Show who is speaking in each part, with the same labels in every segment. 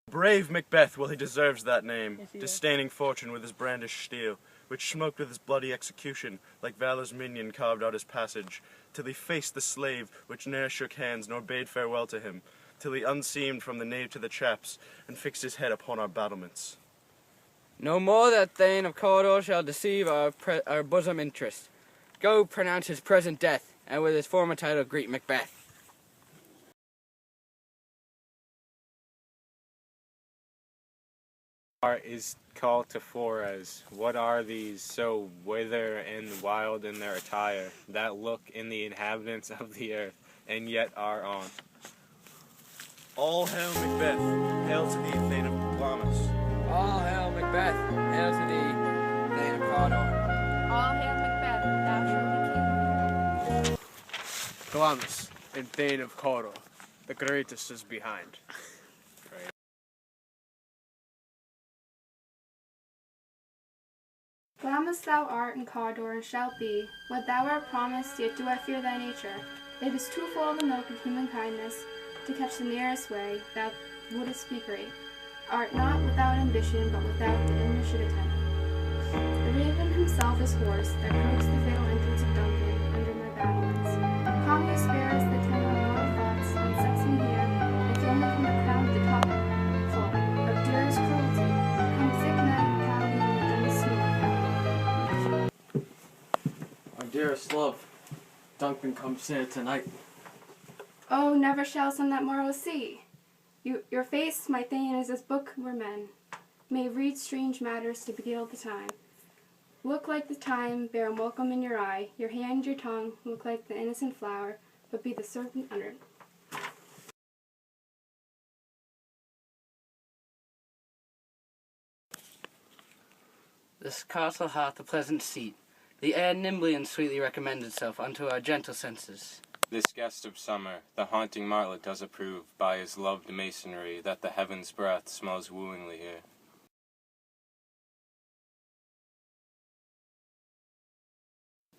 Speaker 1: Brave Macbeth, well he deserves that name,
Speaker 2: Yes, he
Speaker 1: disdaining fortune with his brandished steel, which smoked with his bloody execution, like valor's minion carved out his passage, till he faced the slave, which ne'er shook hands nor bade farewell to him, till he unseamed from the nave to the chaps, and fixed his head upon our battlements.
Speaker 2: No more that Thane of Cawdor shall deceive our bosom interest. Go pronounce his present death, and with his former title greet Macbeth.
Speaker 3: Is called to Forres. What are these so wither and wild in their attire, that look in the inhabitants of the earth, and yet are on?
Speaker 1: All hail Macbeth, hail to thee, Thane of Glamis.
Speaker 2: All hail Macbeth, hail to thee, Thane of Cawdor.
Speaker 4: All hail Macbeth, thou shalt be king.
Speaker 5: Glamis and Thane of Cawdor, the greatest is behind.
Speaker 4: Glamis thou art, and Cawdor, and shalt be. What thou art promised, yet do I fear thy nature. It is twofold the milk of human kindness, to catch the nearest way, thou wouldest be great. Art not without ambition, but without the end should attend. The raven himself is hoarse, that croaks the fatal entrance of Duncan, under my battlements. Calm your spirits that tremble mortal thoughts, and sets me here, and fill me from the crown to the top full of dearest cruelty. Come thick night, cloudy, and the smoke.
Speaker 5: Our dearest love, Duncan comes here tonight.
Speaker 4: Oh, never shall sun that morrow see. Your face, my Thane, is as book where men may read strange matters to beguile the time. Look like the time, bear welcome in your eye. Your hand, your tongue, look like the innocent flower, but be the serpent under it.
Speaker 2: This castle hath a pleasant seat. The air nimbly and sweetly recommends itself unto our gentle senses.
Speaker 3: This guest of summer, the haunting martlet does approve, by his loved masonry, that the heaven's breath smells wooingly here.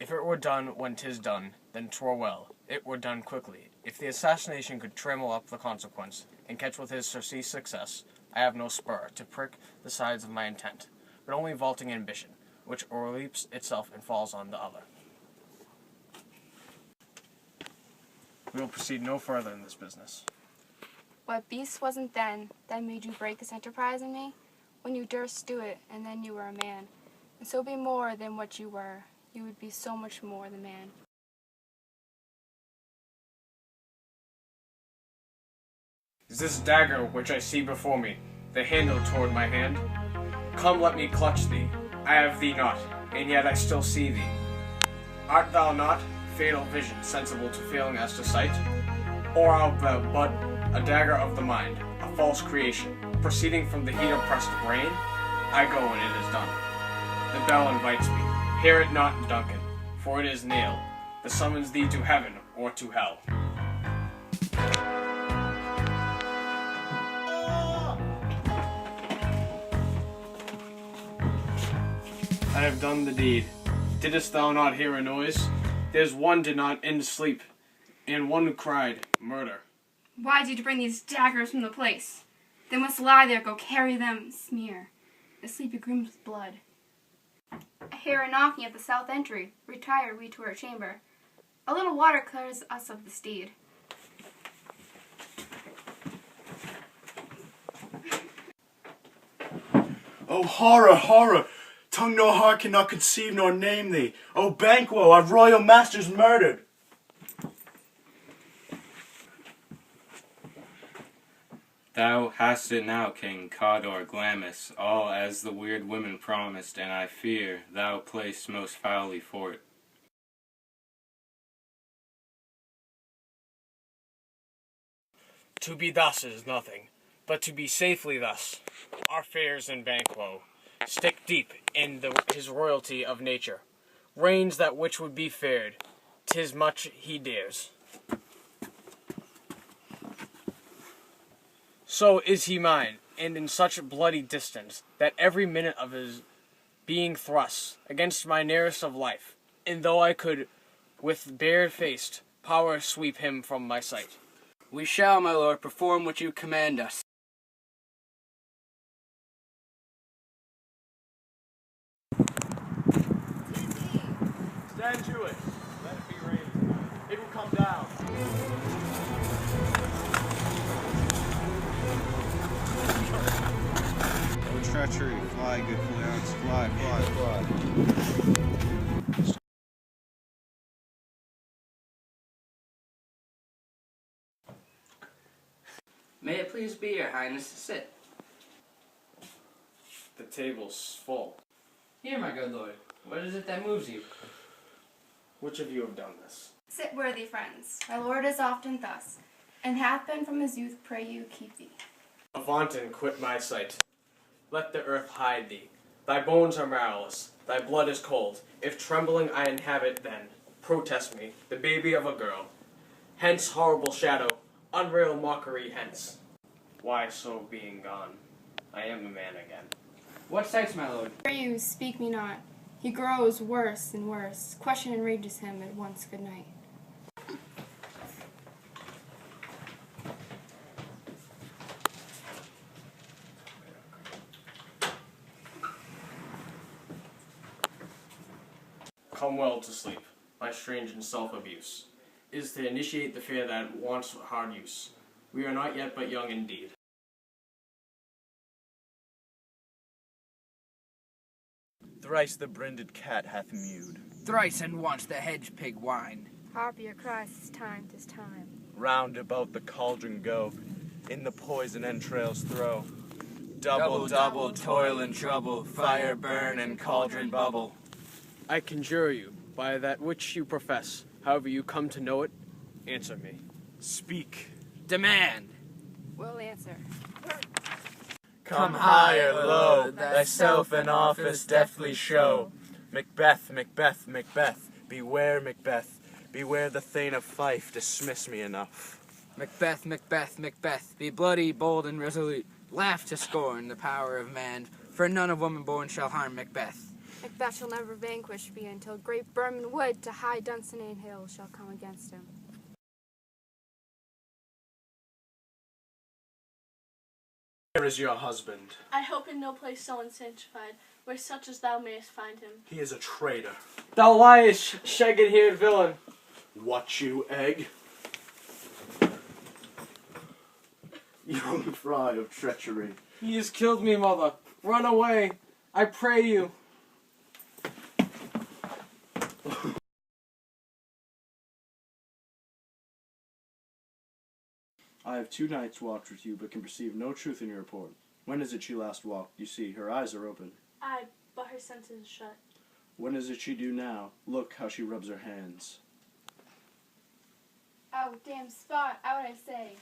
Speaker 5: If it were done when 'tis done, then 'twere well. It were done quickly. If the assassination could trammel up the consequence, and catch with his surcease success, I have no spur to prick the sides of my intent, but only vaulting ambition, which o'erleaps itself and falls on the other. We will proceed no further in this business.
Speaker 4: What beast wasn't then that made you break this enterprise in me? When you durst do it, and then you were a man. And so be more than what you were. You would be so much more the man.
Speaker 5: Is this dagger which I see before me, the handle toward my hand? Come, let me clutch thee. I have thee not, and yet I still see thee. Art thou not, fatal vision, sensible to failing as to sight? Or art thou but a dagger of the mind, a false creation, proceeding from the heat-oppressed brain? I go, and it is done. The bell invites me. Hear it not, Duncan, for it is nailed. The summons thee to heaven or to hell. I have done the deed. Didst thou not hear a noise? There's one did not end sleep, and one who cried, murder.
Speaker 4: Why did you bring these daggers from the place? They must lie there, go carry them, smear. The sleepy grooms with blood. I hear a knocking at the south entry. Retire we to our chamber. A little water clears us of the steed.
Speaker 1: Oh horror, horror! Tongue no heart cannot conceive nor name thee. O Banquo, our royal master's murdered.
Speaker 3: Thou hast it now, King Cawdor Glamis, all as the weird women promised, and I fear thou play'st most foully for it.
Speaker 5: To be thus is nothing, but to be safely thus. Our fears in Banquo stick deep in his royalty of nature. Reigns that which would be feared, 'tis much he dares. So is he mine, and in such bloody distance, that every minute of his being thrusts against my nearest of life, and though I could with bare-faced power sweep him from my sight.
Speaker 2: We shall, my lord, perform what you command us.
Speaker 1: Stand to it. Let it be raised. It will come down.
Speaker 6: No treachery. Fly, good Fleance. Fly, fly, fly.
Speaker 2: May it please be your highness to sit.
Speaker 5: The table's full.
Speaker 2: Here, my good lord, what is it that moves you?
Speaker 5: Which of you have done this?
Speaker 4: Sit, worthy friends. My lord is often thus, and hath been from his youth. Pray you keep thee.
Speaker 5: Avaunt and quit my sight. Let the earth hide thee. Thy bones are marrowless, thy blood is cold. If trembling I inhabit, then protest me, the baby of a girl. Hence, horrible shadow, unreal mockery hence. Why so being gone? I am a man again.
Speaker 2: What sights, my lord?
Speaker 4: Pray you speak me not. He grows worse and worse. Question enrages him at once. Good night.
Speaker 5: Come well to sleep, my strange and self-abuse, is to initiate the fear that wants hard use. We are not yet but young indeed.
Speaker 1: Thrice the brinded cat hath mewed.
Speaker 2: Thrice and once the hedge pig whined.
Speaker 7: Harp your cries, 'tis time.
Speaker 1: Round about the cauldron go, in the poison entrails throw. Double, double, toil and trouble, fire burn and cauldron bubble.
Speaker 5: I conjure you, by that which you profess, however you come to know it, answer me.
Speaker 1: Speak.
Speaker 2: Demand.
Speaker 7: We'll answer.
Speaker 1: Come high or low, thyself in office deftly show. Macbeth, Macbeth, Macbeth, beware Macbeth, beware the Thane of Fife, dismiss me enough.
Speaker 2: Macbeth, Macbeth, Macbeth, be bloody, bold, and resolute. Laugh to scorn the power of man, for none of woman born shall harm Macbeth.
Speaker 7: Macbeth shall never vanquish be until great Birman Wood to high Dunsinane Hill shall come against him.
Speaker 1: Where is your husband?
Speaker 8: I hope in no place so unsanctified, where such as thou mayest find him.
Speaker 1: He is a traitor.
Speaker 5: Thou liest, shagged-haired villain!
Speaker 1: What you egg? Young fry of treachery.
Speaker 5: He has killed me, mother. Run away, I pray you.
Speaker 1: I have 2 nights walked with you, but can perceive no truth in your report. When is it she last walked? You see, her eyes are open.
Speaker 8: Aye, but her senses shut.
Speaker 1: When is it she do now? Look how she rubs her hands.
Speaker 4: Oh, damn spot, out I say.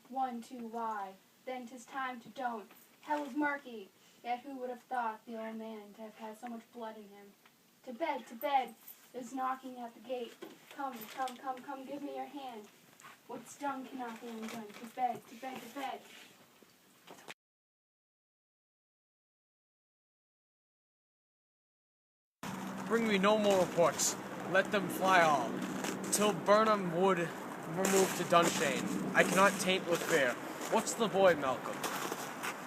Speaker 4: 1, 2, why? Then 'tis time to don't. Hell is murky. Yet who would have thought the old man to have had so much blood in him? To bed, to bed. There's knocking at the gate. Come, come, come, come, give me your hand. What's done cannot be undone. To bed, to bed, to bed.
Speaker 5: Bring me no more reports. Let them fly all. Till Burnham Wood removed to Dunshane. I cannot taint with fear. What's the boy, Malcolm?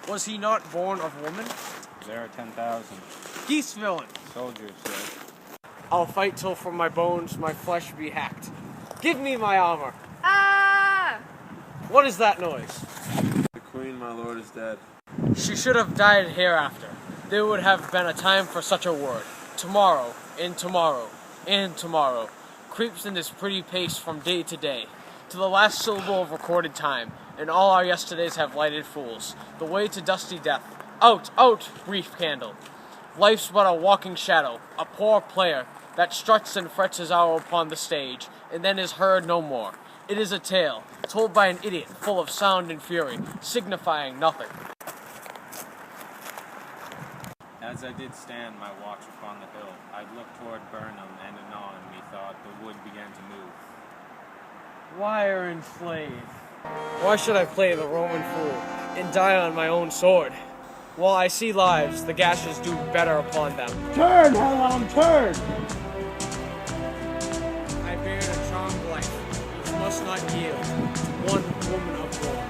Speaker 5: Was he not born of woman?
Speaker 3: There are 10,000
Speaker 5: Geese villain!
Speaker 3: soldiers there.
Speaker 5: I'll fight till from my bones my flesh be hacked. Give me my armor!
Speaker 7: Ah!
Speaker 5: What is that noise?
Speaker 6: The queen, my lord, is dead.
Speaker 5: She should have died hereafter. There would have been a time for such a word. Tomorrow, and tomorrow, and tomorrow, creeps in this pretty pace from day to day, to the last syllable of recorded time, and all our yesterdays have lighted fools. The way to dusty death. Out, out, brief candle. Life's but a walking shadow, a poor player, that struts and frets his hour upon the stage, and then is heard no more. It is a tale, told by an idiot, full of sound and fury, signifying nothing.
Speaker 3: As I did stand my watch upon the hill, I looked toward Burnham, and anon methought the wood began to move.
Speaker 5: Wire and slave. Why should I play the Roman fool, and die on my own sword? While I see lives, the gashes do better upon them.
Speaker 9: Turn, Hellam, turn!
Speaker 5: I bear a charmed life, which must not yield to one woman of war.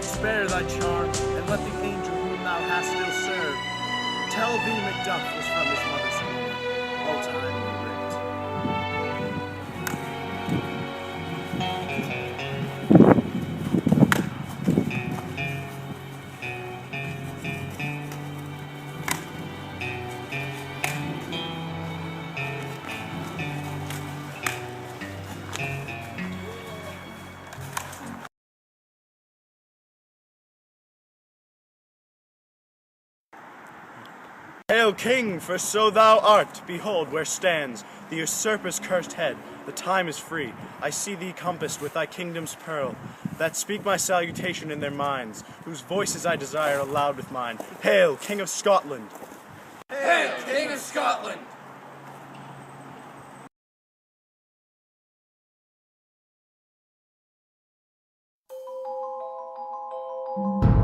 Speaker 1: Spare thy charm, and let the angel whom thou hast still served tell thee Macduff was from his mother's womb. O time, Hail, King, for so thou art. Behold, where stands the usurper's cursed head. The time is free. I see thee compassed with thy kingdom's pearl, that speak my salutation in their minds, whose voices I desire aloud with mine. Hail, King of Scotland!
Speaker 2: Hail, King of Scotland!
Speaker 10: Thank you.